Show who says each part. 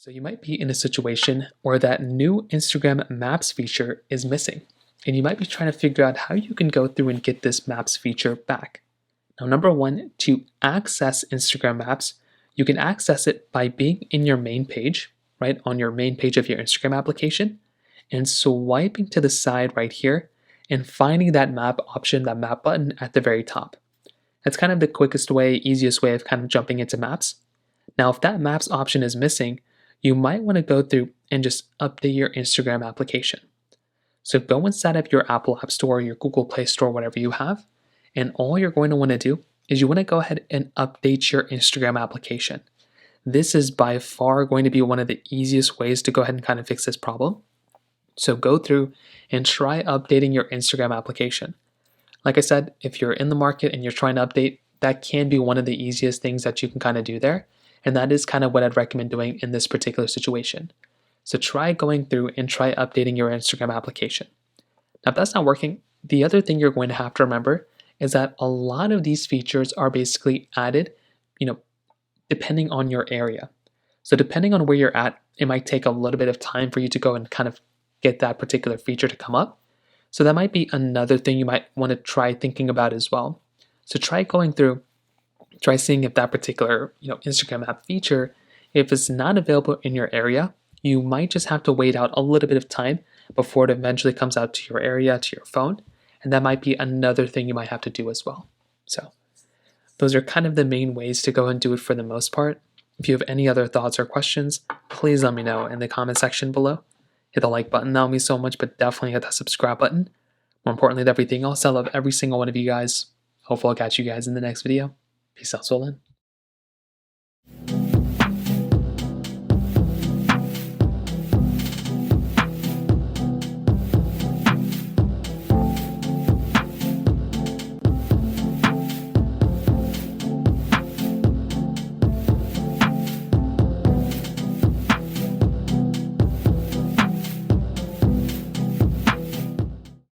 Speaker 1: So you might be in a situation where that new Instagram Maps feature is missing, and you might be trying to figure out how you can go through and get this Maps feature back. Now, number one, to access Instagram Maps, you can access it by being in your main page, right, on your main page of your Instagram application, and swiping to the side right here and finding that map option, that map button at the very top. That's kind of the quickest way, easiest way of kind of jumping into Maps. Now, if that Maps option is missing, you might want to go through and just update your Instagram application. So go inside of your Apple App Store, your Google Play Store, whatever you have, and all you're going to want to do is you want to go ahead and update your Instagram application. This is by far going to be one of the easiest ways to go ahead and kind of fix this problem. So go through and try updating your Instagram application. Like I said, if you're in the market and you're trying to update, that can be one of the easiest things that you can kind of do there. And that is kind of what I'd recommend doing in this particular situation. So try going through and try updating your Instagram application. Now, if that's not working, the other thing you're going to have to remember is that a lot of these features are basically added, depending on your area. So depending on where you're at, it might take a little bit of time for you to go and kind of get that particular feature to come up. So that might be another thing you might want to try thinking about as well. So try going through, try seeing if that particular Instagram app feature, if it's not available in your area, you might just have to wait out a little bit of time before it eventually comes out to your area, to your phone. And that might be another thing you might have to do as well. So those are kind of the main ways to go and do it for the most part. If you have any other thoughts or questions, please let me know in the comment section below. Hit the like button, that would mean so much, but definitely hit that subscribe button. More importantly than everything else, I love every single one of you guys. Hopefully I'll catch you guys in the next video. Peace out, Swollen.